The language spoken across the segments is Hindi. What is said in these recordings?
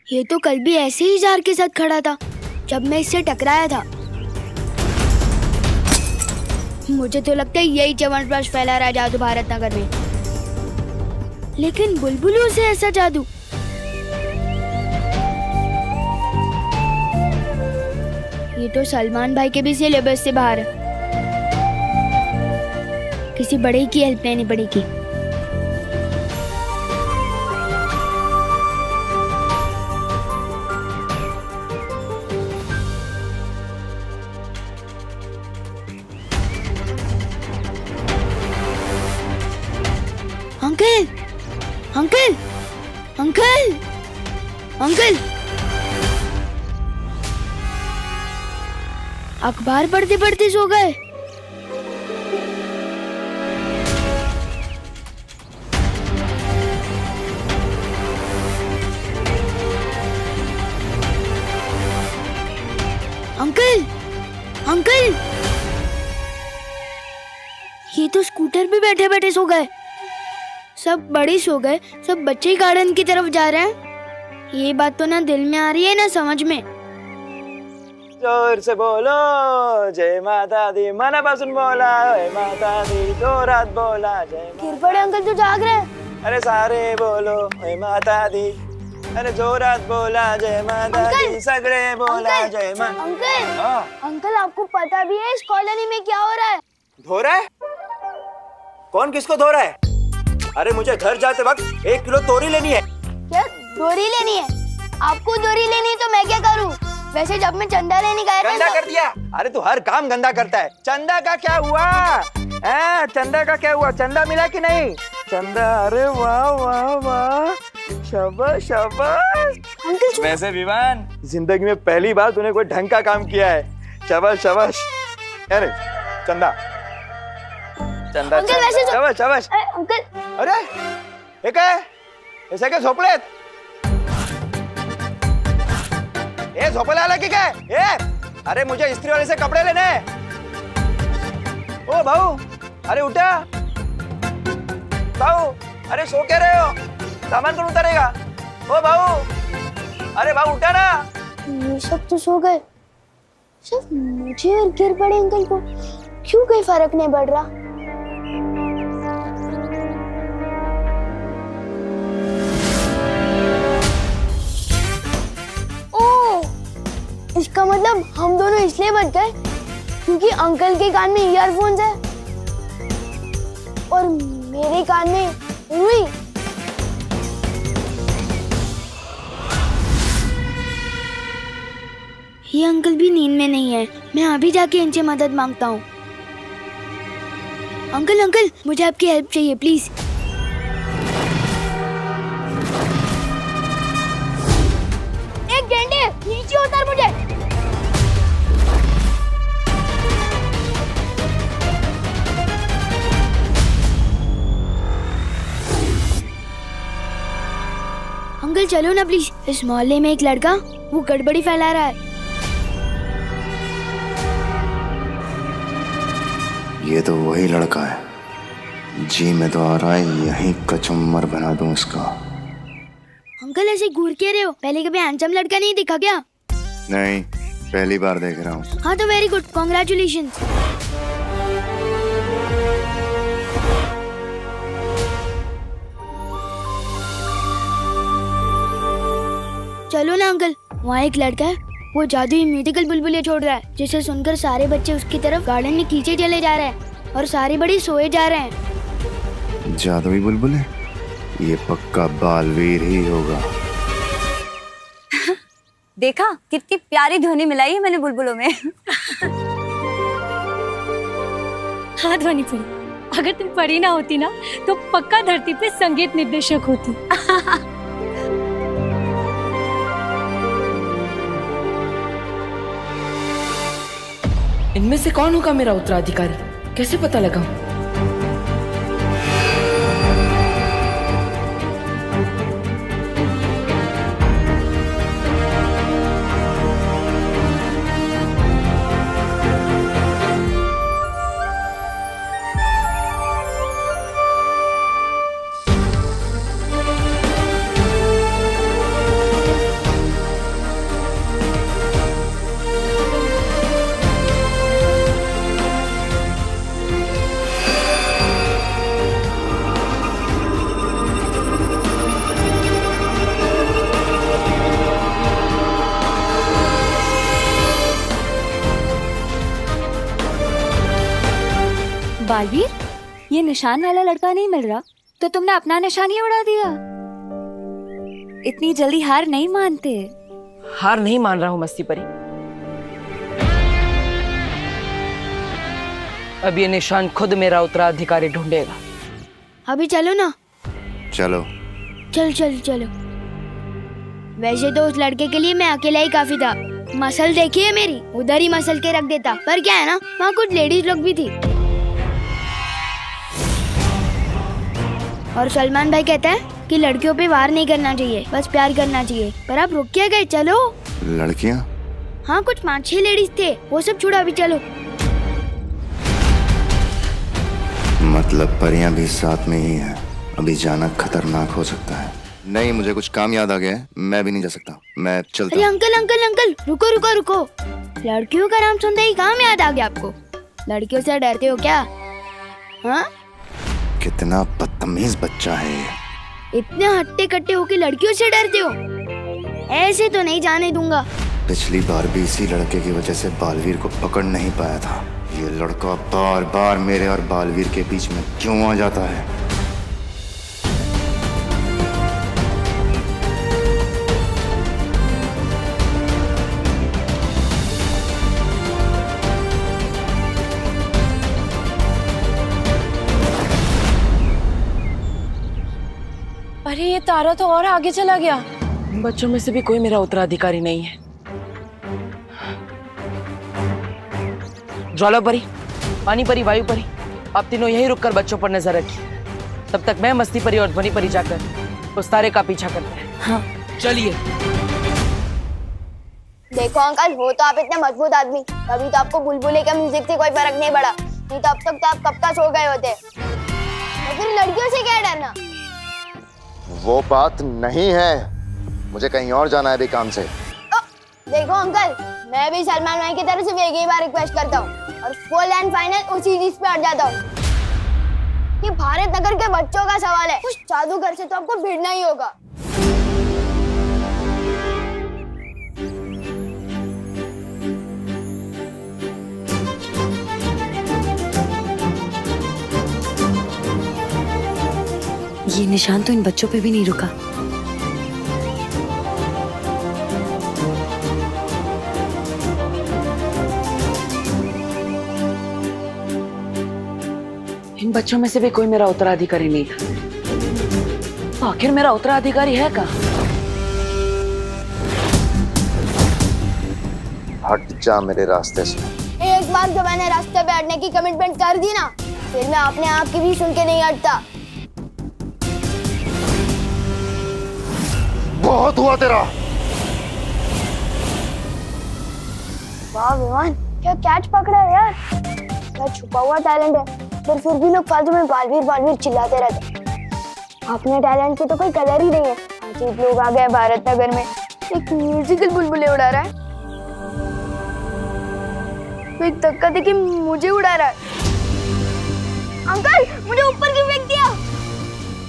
ये तो कल भी ऐसे ही जार के साथ खड़ा था जब मैं इससे टकराया था। मुझे तो लगता है यही च्यवनप्राश फैला रहा है जादू भारत नगर में। लेकिन बुलबुलों से ऐसा जादू, ये तो सलमान भाई के भी सिलेबस से बाहर है। किसी बड़े की हेल्प लेनी पड़ेगी। अंकल, अंकल, अंकल, अंकल, अखबार पढ़ते पढ़ते सो गए। अंकल, अंकल, ये तो स्कूटर पे बैठे बैठे सो गए। सब बड़े सो गए, सब बच्चे गार्डन की तरफ जा रहे हैं। ये बात तो ना दिल में आ रही है ना समझ में। जोर से बोलो जय माता दी, मनापासून बोला जय माता दी, जोरात बोला जय माता। किरपड़े अंकल तो जाग रहे हैं। अरे सारे बोलो जय माता दी, अरे जोरात बोला जय माता दी, सगळे बोला जय माता। अंकल, हाँ। अंकल आपको पता भी है इस कॉलोनी में क्या हो रहा है? धो रहा है? कौन किसको धो रहा है? अरे मुझे घर जाते वक्त 1 किलो तोरी लेनी है। क्या डोरी लेनी है? आपको डोरी लेनी है तो मैं क्या करूं? वैसे जब मैं चंदा लेने गया था गंदा कर दिया। अरे तू हर काम गंदा करता है। चंदा का क्या हुआ? चंदा का क्या हुआ? चंदा मिला कि नहीं? चंदा, अरे वाह वाह वाह, शाबाश शाबाश। अंकल वैसे विवान, जिंदगी में पहली बार तूने कोई ढंग का काम किया है। शाबाश शाबाश। अरे चंदा, चंदा, अंकल वैसे शाबाश शाबाश। अंकल, अरे हे काय? हे सगळे झोपलेत? ए झोपायला आला की काय? अरे मुझे इस्त्री वाले से कपड़े लेने हैं। ओ भाऊ, अरे उठा भाऊ, अरे सो क्या रहे हो? सामान कौन उतारेगा? ओ भाऊ, अरे भाऊ उठा ना। ये सब तो सो गए। सिर्फ मुझे और किरपड़े अंकल को क्यों कोई फर्क नहीं पड़ रहा? इसका मतलब हम दोनों इसलिए बच गए क्योंकि अंकल के कान में ईयरफोन्स है और मेरे कान में रुई। ये अंकल भी नींद में नहीं है। मैं अभी जाके इनसे मदद मांगता हूँ। अंकल, अंकल, मुझे आपकी हेल्प चाहिए प्लीज। एक गेंडे, नीचे उतार मुझे। अंकल चलो ना प्लीज। इस मोहल्ले में एक लड़का वो गड़बड़ी फैला रहा है। ये तो वही लड़का है। जी मैं तो आ रहा है यहीं कचुम्बर बना दूं इसका। अंकल ऐसे घूर के रहे हो? पहले कभी हैंडसम लड़का नहीं दिखा क्या? नहीं, पहली बार देख रहा हूँ। हाँ तो वेरी गुड, कॉन्ग्रेचुलेशंस। चलो ना अंकल, वहाँ एक लड़का है, वो जादुई म्यूजिकल बुलबुले छोड़ रहा है, जिसे सुनकर सारे बच्चे उसकी तरफ गार्डन में खींचे चले जा रहे हैं और सारे बड़े सोए जा रहे हैं। जादुई बुलबुले? ये पक्का बालवीर ही होगा। देखा कितनी प्यारी ध्वनि मिलाई है मैंने बुलबुलों में। हाँ ध्वनि पुरी, अगर तुम पढ़ी ना होती ना तो पक्का धरती पे संगीत निर्देशक होती। इनमें से कौन होगा मेरा उत्तराधिकारी? कैसे पता लगाऊं? बालवीर, ये निशान वाला लड़का नहीं मिल रहा तो तुमने अपना निशान ही उड़ा दिया। इतनी जल्दी हार नहीं मानते। हार नहीं मान रहा हूँ मस्ती परी। अब ये निशान खुद मेरा उत्तराधिकारी ढूंढेगा। अभी चलो ना। चलो। चल चल चलो। वैसे तो उस लड़के के लिए मैं अकेला ही काफी था। मसल देखिए मेरी, उधर ही मसल के रख देता। पर क्या है ना, वहाँ कुछ लेडीज लोग भी थी। और सलमान भाई कहता है कि लड़कियों पे वार नहीं करना चाहिए, बस प्यार करना चाहिए। पर आप रुक क्या गए? चलो। लड़कियां? हाँ, कुछ 5-6 लेडीज थे, वो सब छोड़ो, अभी चलो। मतलब परियां भी साथ में ही हैं। अभी जाना खतरनाक हो सकता है। नहीं, मुझे कुछ काम याद आ गया है, मैं भी नहीं जा सकता, मैं चलता अरे हूँ। अंकल अंकल अंकल, रुको रुको रुको। लड़कियों का नाम सुनते ही काम याद आ गया आपको? लड़कियों से डरते हो क्या? हाँ, कितना बदतमीज बच्चा है ये। इतने हट्टे कट्टे होके लड़कियों से डरते हो? ऐसे तो नहीं जाने दूंगा। पिछली बार भी इसी लड़के की वजह से बालवीर को पकड़ नहीं पाया था। ये लड़का बार बार मेरे और बालवीर के बीच में क्यों आ जाता है? अरे ये तारा तो और आगे चला गया। इन बच्चों में से भी कोई मेरा उत्तराधिकारी नहीं है। ज्वाला परी, पानी परी, वायु परी, आप तीनों यहीं रुककर बच्चों पर नजर रखिए। तब तक मैं मस्ती परी और ध्वनि परी जाकर उस तारे का पीछा करते हैं। हाँ। चलिए। देखो अंकल, हो तो आप इतने मजबूत आदमी, तभी तो आपको बुलबुले के म्यूजिक से कोई फर्क नहीं पड़ा। नहीं तो अब तक तो आप कब का सो गए होते। तो फिर लड़कियों से क्या डरना? वो बात नहीं है, मुझे कहीं और जाना है भी काम से। देखो अंकल, मैं भी सलमान भाई की तरफ से एक ही बार रिक्वेस्ट करता हूँ और फुल एंड फाइनल उसी चीज पे अड़ जाता हूँ कि भारत नगर के बच्चों का सवाल है। कुछ जादूगर से तो आपको भिड़ना ही होगा। ये निशान तो इन बच्चों पे भी नहीं रुका। इन बच्चों में से भी कोई मेरा उत्तराधिकारी नहीं था। आखिर मेरा उत्तराधिकारी है कहाँ? हट जा मेरे रास्ते से। एक बार जो मैंने रास्ते पे हटने की कमिटमेंट कर दी ना, फिर मैं अपने आप की भी सुन के नहीं हटता। बहुत हुआ तेरा। वाह विमान, क्या कैच पकड़ा है यार। क्या छुपा हुआ टैलेंट है, पर फिर भी लोग फालतू में बालवीर बालवीर चिल्लाते रहते हैं। अपने टैलेंट की तो कोई कदर ही नहीं है। अजीब लोग आ गए भारत नगर में, एक म्यूजिकल बुलबुले उड़ा रहा है, तो एक धक्का देके मुझे उड़ा रहा है। अंकल, मुझे ऊपर क्यों फेंक दिया?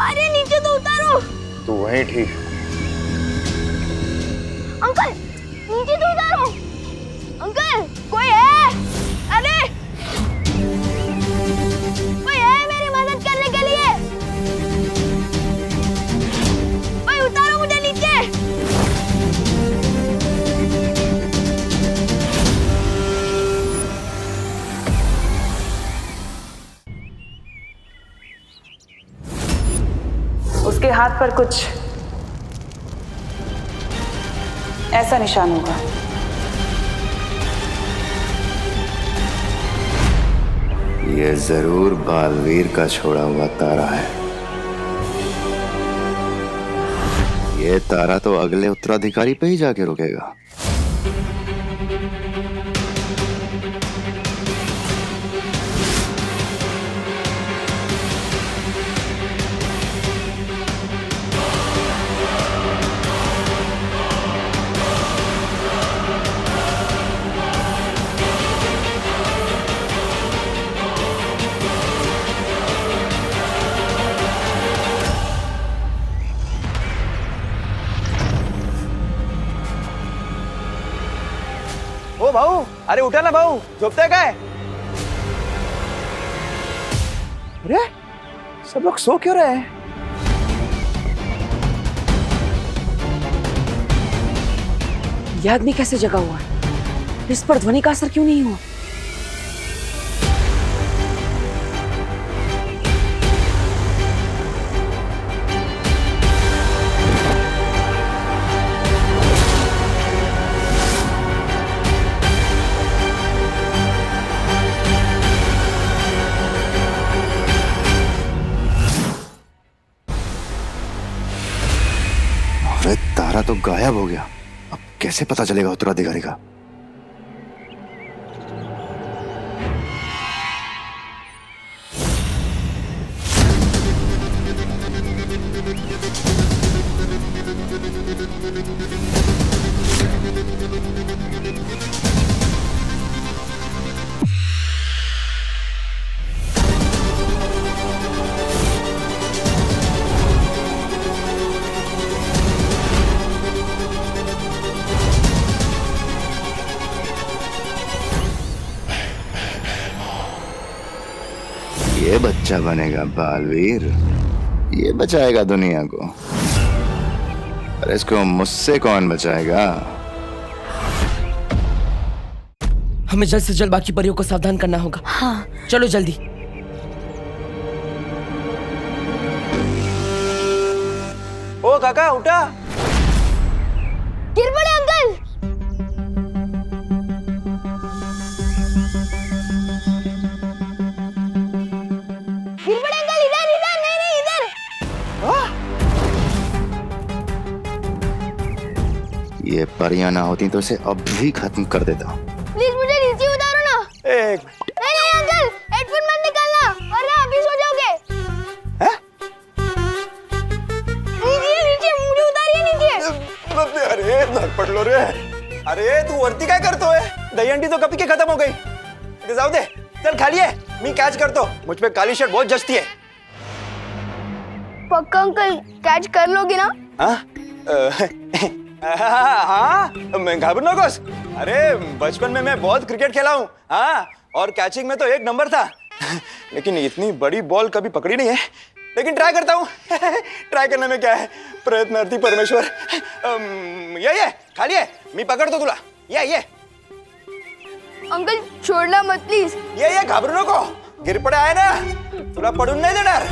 अरे नीचे तो उतारो। तू वहीं ठीक। अंकल, नीचे तो उतारो। अंकल, कोई है? अरे कोई है मेरी मदद करने के लिए? कोई उतारो मुझे नीचे। उसके हाथ पर कुछ ऐसा निशान होगा। ये जरूर बालवीर का छोड़ा हुआ तारा है। ये तारा तो अगले उत्तराधिकारी पे ही जाके रुकेगा। ओ भाऊ, अरे उठा ना भाऊ, झोपते काय? अरे सब लोग सो क्यों रहे हैं? यह आदमी कैसे जगा हुआ है? इस पर ध्वनि का असर क्यों नहीं हुआ? अरे तारा तो गायब हो गया। अब कैसे पता चलेगा उत्तराधिकारी का? ये बच्चा बनेगा बालवीर, ये बचाएगा दुनिया को। अरे इसको मुझसे कौन बचाएगा? हमें जल्द से जल्द बाकी परियों को सावधान करना होगा। हाँ। चलो जल्दी। ओ काका उठा। गिर पड़े अंकल। गिर पड़े अंकल, इधर इधर, नहीं नहीं इधर। ये परियां ना होती तो इसे अब भी खत्म कर देता। प्लीज मुझे नीचे उतारो ना। एक नहीं नहीं अंकल, हेडफोन मत निकालना वरना अभी सो जाओगे। हैं? नीचे नीचे, मुझे उतारिए नीचे। अरे नर पडलो रे। अरे तू वरती काय करतोय? दहीहंडी तो कपी के खत्म हो गई। इथे जाऊ दे, चल खाली आहे, मी कॅच करतो। मुझ पे काली शर्ट बहुत जचती है। पक्का अंकल कैच कर लोगे ना? हाँ हाँ, मैं घाबरू नकोस। अरे बचपन में मैं बहुत क्रिकेट खेला हूँ। हाँ, और कैचिंग में तो एक नंबर था। लेकिन इतनी बड़ी बॉल कभी पकड़ी नहीं है। लेकिन ट्राई करता हूँ। ट्राई करने में क्या है, प्रयत्नार्थी परमेश्वर। ये खाली है, मी पकड़तो तुला। ये अंकल छोड़ना मत प्लीज। ये घाबरू नको, गिर पडे आहे ना, तुला पडून नाही देणार।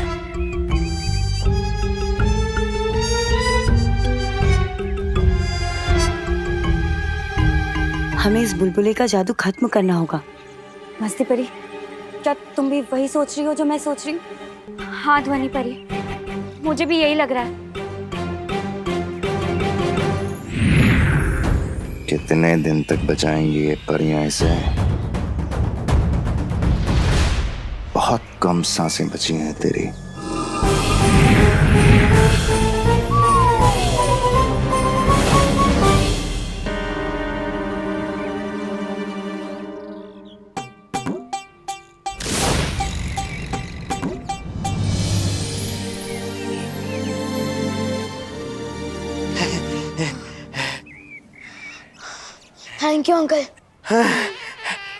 हमें इस बुलबुले का जादू खत्म करना होगा। मस्ती परी, क्या तुम भी वही सोच रही हो जो मैं सोच रही हूँ? हाँ ध्वनि परी, मुझे भी यही लग रहा है। कितने दिन तक बचाएंगी ये परियां इसे? बहुत कम सांसें बची हैं तेरी। Thank you uncle.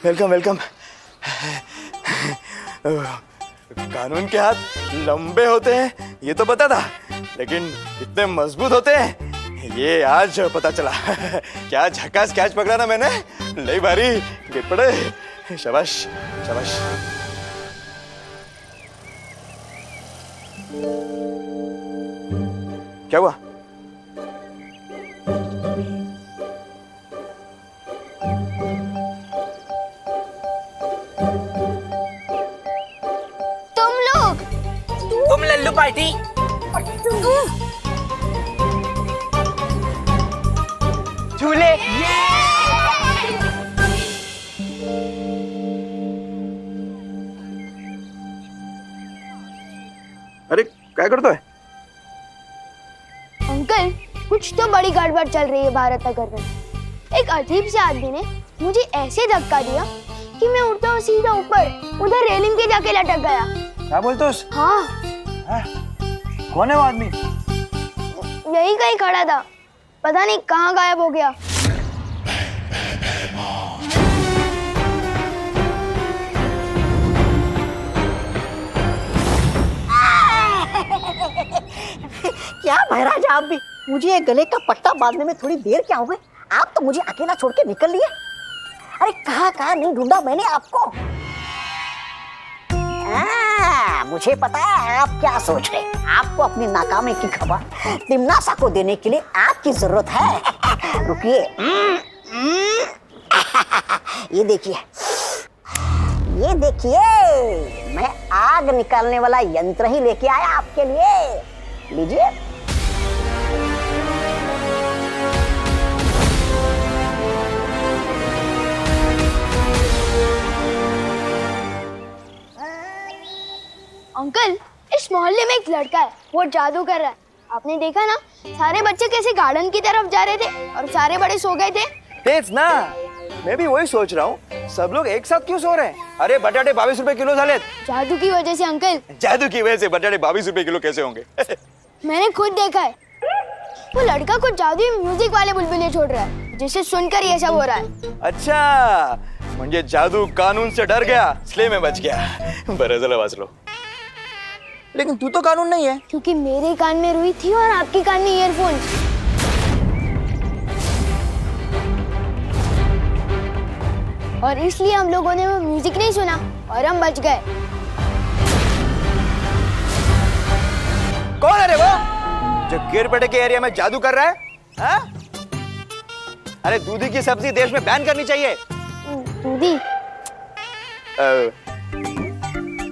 Welcome welcome. कानून के हाथ लंबे होते हैं ये तो पता था, लेकिन इतने मजबूत होते हैं ये आज पता चला। क्या झकास कैच पकड़ा ना मैंने, नहीं भारी, गिर पड़े। शाबाश शाबाश। क्या हुआ? तुम लल्लू पार्टी। झूले। अरे क्या करतोय? अंकल कुछ तो बड़ी गड़बड़ चल रही है भारत नगर में। एक अजीब से आदमी ने मुझे ऐसे धक्का दिया कि मैं उड़ता हुआ सीधा ऊपर उधर रेलिंग के जाके लटक गया। क्या बोलते हो? हाँ, कौन है वो आदमी? यही कहीं खड़ा था, पता नहीं कहाँ गायब हो गया। क्या महाराज आप भी, मुझे ये गले का पट्टा बांधने में थोड़ी देर क्या हो गई? आप तो मुझे अकेला छोड़ के निकल लिए। अरे कहाँ नहीं ढूंढा मैंने आपको। मुझे पता है आप क्या सोच रहे हैं। आपको अपनी नाकामी की खबर तिमनासा को देने के लिए आपकी जरूरत है। रुकिए, ये देखिए, ये देखिए, मैं आग निकालने वाला यंत्र ही लेके आया आपके लिए। लीजिए। अंकल, इस मोहल्ले में एक लड़का है, वो जादू कर रहा है। आपने देखा ना, सारे बच्चे कैसे गार्डन की तरफ जा रहे थे और सारे बड़े सो गए थे। तेज ना, मैं भी वही सोच रहा हूँ, सब लोग एक साथ क्यों सो रहे हैं? अरे बटाटे 22 रुपए किलो झाले। जादू की वजह से अंकल। जादू की वजह से बटाटे 22 रुपए किलो कैसे होंगे? मैंने खुद देखा है, वो लड़का कुछ जादुई म्यूजिक वाले बुलबुले छोड़ रहा है, जिसे सुनकर ये सब हो रहा है। अच्छा, म्हणजे जादू कानून से डर गया, इसलिए मैं बच गया। बरं झालं वाचलो। लेकिन तू तो कानून नहीं है। क्योंकि मेरे कान में रुई थी और आपके कान में ईयरफोन। और इसलिए हम लोगों ने वो म्यूजिक नहीं सुना और हम बच गए। कौन है रे वो जो गिरपेटे के एरिया में जादू कर रहा है? हा? अरे दूधी की सब्जी देश में बैन करनी चाहिए। दूधी?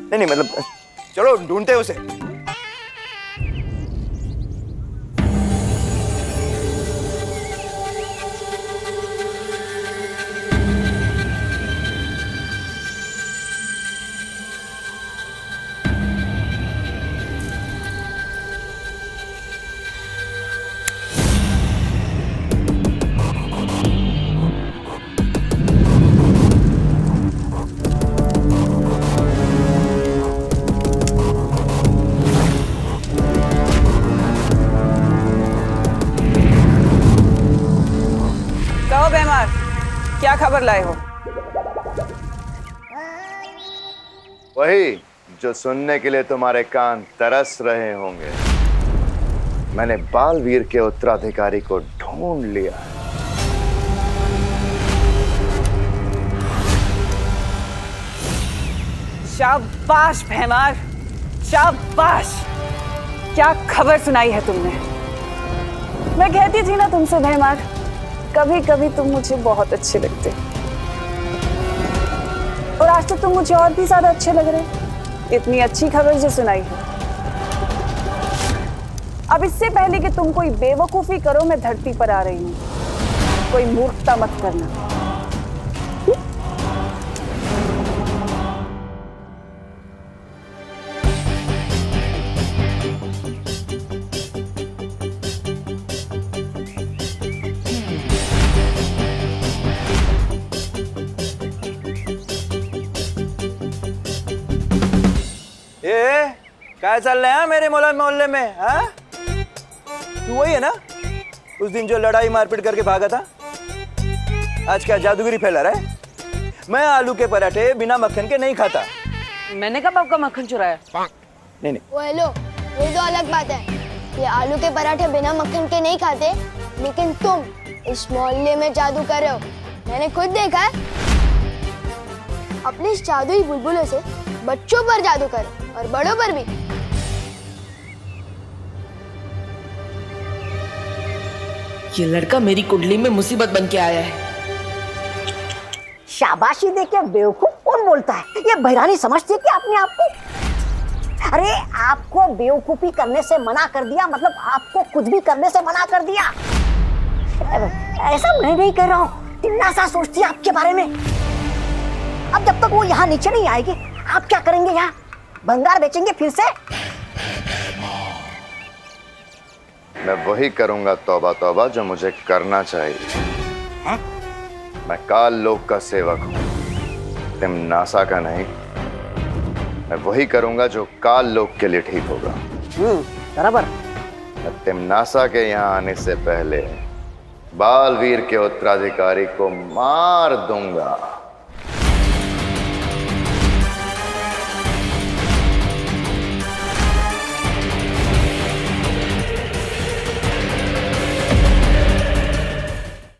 नहीं मतलब चलो ढूंढते उसे। क्या खबर लाए हो? वही जो सुनने के लिए तुम्हारे कान तरस रहे होंगे। मैंने बालवीर के उत्तराधिकारी को ढूंढ लिया। शाबाश भैमार, शाबाश। क्या खबर सुनाई है तुमने? मैं कहती थी ना तुमसे भैमार, कभी कभी तुम मुझे बहुत अच्छे लगते, और आज तो तुम मुझे और भी ज्यादा अच्छे लग रहे। इतनी अच्छी खबर जो सुनाई है। अब इससे पहले कि तुम कोई बेवकूफी करो, मैं धरती पर आ रही हूं। कोई मूर्खता मत करना। क्या चल रहा है मेरे मोहल्ले में? हाँ, तू वही है ना उस दिन जो लड़ाई मारपीट करके भागा था? आज क्या जादूगिरी फैला रहा है? मैं आलू के पराठे बिना मक्खन के नहीं खाता। मैंने कब आपका मक्खन चुराया? नहीं। वो हेलो, ये तो अलग बात है। ये आलू के पराठे बिना मक्खन के नहीं खाते, लेकिन तुम इस मोहल्ले में जादू कर रहे हो, मैंने खुद देखा है। अपने इस जादुई बुलबुलों से बच्चों पर जादू करो और बड़ों पर भी। ये लड़का मेरी कुंडली में मुसीबत बन के आया है। शाबाशी देके बेवकूफ कौन बोलता है? ये बहरानी समझती है कि अपने आप को। अरे आपको बेवकूफी करने से मना कर दिया, मतलब आपको कुछ भी करने से मना कर दिया। ऐसा मैं नहीं कर रहा हूँ, तिमनासा सोचती है आपके बारे में। अब जब तक वो यहाँ नीचे नहीं आएगी, आप क्या करेंगे? यहाँ भंगार बेचेंगे फिर से? मैं वही करूंगा तौबा तौबा जो मुझे करना चाहिए। हा? मैं काल लोक का सेवक हूं, तिमनासा का नहीं। मैं वही करूंगा जो काल लोक के लिए ठीक होगा। बराबर। मैं तिमनासा के यहाँ आने से पहले बालवीर के उत्तराधिकारी को मार दूंगा।